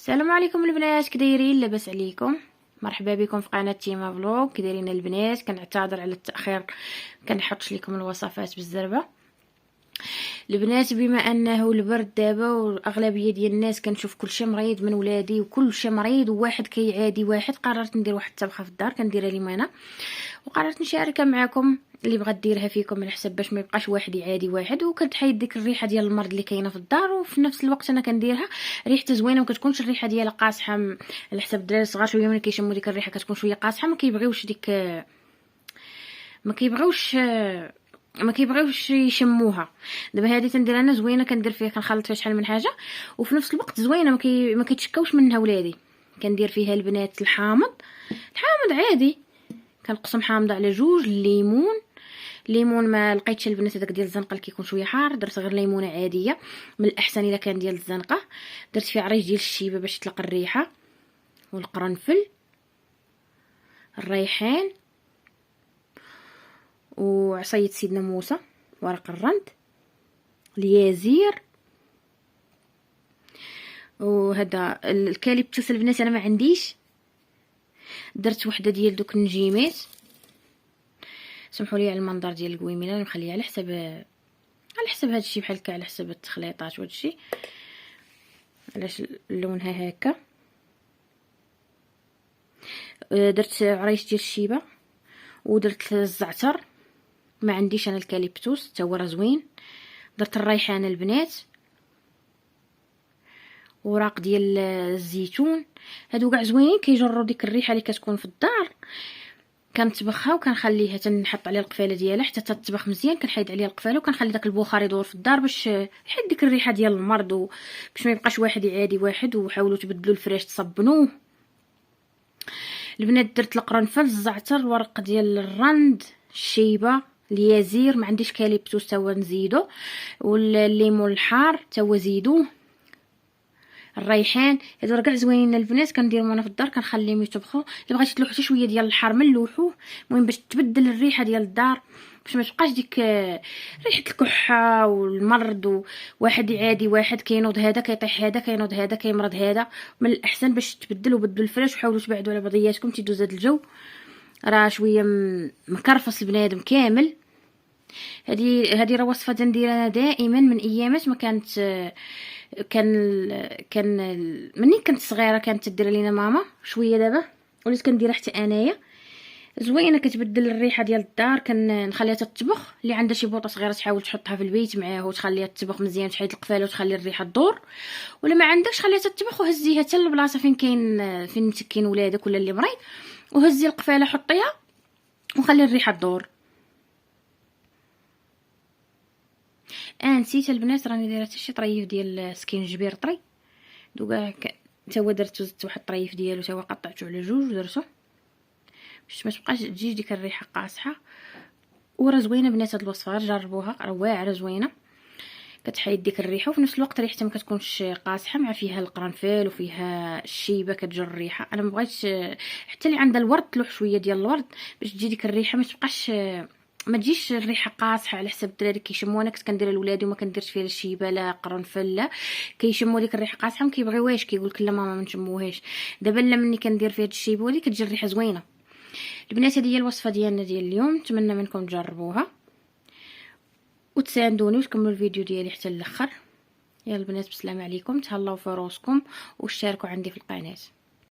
السلام عليكم البنات، كدايرين؟ لاباس عليكم؟ مرحبا بكم في قناه تيما فلوق. كدايرين البنات؟ كنعتذر على التاخير، كنحطش لكم الوصفات بالزربه. البنات بما انه البرد دابا والاغلبيه ديال الناس كنشوف كلشي مريض من ولادي وكلشي مريض وواحد كيعادي واحد، قررت ندير واحد الطبخه في الدار كنديرها لي انا، وقررت نشاركها معكم اللي بغات ديرها فيكم على حساب باش ما يبقاش واحد يعادي واحد، وكتحيد ديك الريحه ديال المرض اللي كاينه في الدار. وفي نفس الوقت انا كنديرها ريحتها زوينه، ما كتكونش الريحه ديالها قاصحه. على حساب الدراري الصغار شويه ملي كيشموا ديك الريحه كتكون شويه قاصحه، ما كيبغيوش ديك، ما كيبغيوش يشموها. دابا هذه تندير انا زوينه، كندير فيها كنخلط فيها شحال من حاجه، وفي نفس الوقت زوينه ما كيتشكاوش منها ولادي. كندير فيها البنات الحامض عادي، كنقسم حامضه على جوج. الليمون ما لقيتش البنات هذاك ديال الزنقه اللي كيكون شويه حار، درت غير ليمونه عاديه من الاحسن الا كان ديال الزنقه. درت فيه عريش ديال الشيبه باش تطلق الريحه، والقرنفل، الريحان، وعصايه سيدنا موسى، ورق الرند، اليازير، وهذا الكاليبتوس. البنات انا ما عنديش، درت وحده ديال دوك النجيمات. سمحوا لي على المنظر ديال القويمينه، انا مخليها على حسب هادشي، بحال هكا على حسب التخليطات وهادشي، علاش لونها هكا. درت عريش ديال الشيبه، ودرت الزعتر، ما عنديش انا الكاليبتوس حتى هو راه زوين. درت الريحان البنات، وراق ديال الزيتون. هادو كاع زوينين كيجروا ديك الريحه اللي كتكون في الدار. كنطبخها وكنخليها تنحط عليها القفاله ديالها حتى تطبخ مزيان، كنحيد عليها القفاله وكنخلي داك البخار يدور في الدار باش يحيد ديك الريحه ديال المرض، باش ما يبقاش واحد يعادي واحد. وحاولوا تبدلوا الفريش تصبنوه. البنات درت القرنفل، الزعتر، الورق ديال الرند، الشيبه، اليازير، ما عنديش كاليبتوس تا هو نزيدو، والليمون الحار تا هو زيدوه، الريحان. هادو راه كاع زوينين البنات، كنديرهم انا في الدار كنخليهم يطبخوا. الا بغيتي تلوح حتى شويه ديال الحار من لوحوه، المهم باش تبدل الريحه ديال الدار، باش ما تبقاش ديك ريحه الكحه والمرض، وواحد يعادي واحد، كينوض هذا كيطيح هذا، كينوض هذا كيمرض هذا. من الاحسن باش تبدلوا بدلوا الفراش، وحاولوا تبعدوا على بعضياتكم تيدوز هذا الجو راه شويه مكرفص البنادم كامل. هذه راه وصفه تنديرها دائما من ايامات ما كانت. كان مني كنت صغيره كانت تدير لينا ماما شويه، دابا وليت كنديرها حتى انايا. زوينه كتبدل الريحه ديال الدار. كنخليها تطبخ، اللي عندها شي بوطه صغيره تحاول تحطها في البيت معاه وتخليها تطبخ مزيان، تحيد القفاله وتخلي الريحه تدور. ولا ما عندكش خليها تطبخ وهزيها حتى للبلاصه فين مسكين ولادك ولا اللي مريض، وهزي القفاله حطيها وخلي الريحه تدور. نسيت البنات راني دايره حتى شي طريف ديال سكينجبير طري، دوكا تا هو درت زدت واحد الطريف ديالو تا هو قطعته على جوج ودرتو باش ما تبقاش تجي ديك الريحه قاصحه. وراه زوينه بنات هاد الوصفه، جربوها راه واعره زوينه، كتحيد ديك الريحه وفي نفس الوقت ريحتها ما كتكونش قاصحه، مع فيها القرنفل وفيها الشيبه كتجر الريحه. انا ما بغيتش حتى اللي عندها الورد تلوح شويه ديال الورد باش تجي ديك الريحه ما تبقاش، ما تجيش الريحه قاصحه على حسب الدراري كيشموا. انا كنت كنديرها لولادي وما كنديرش فيها لا الشيبه لا قرنفل، لا كيشموا ديك الريحه قاصحه ما كيبغيوهاش، كيقول لك لا ماما ما نشموهاش. دابا لا مني كندير فيها الشيبه ولي كتجي الريحه زوينه. البنات هذه هي الوصفه ديالنا ديال اليوم، نتمنى منكم تجربوها وتساندوني وتكملوا الفيديو ديالي حتى الاخر. يا البنات بسلام عليكم، تهلاو في راسكم واشتركوا عندي في القناه.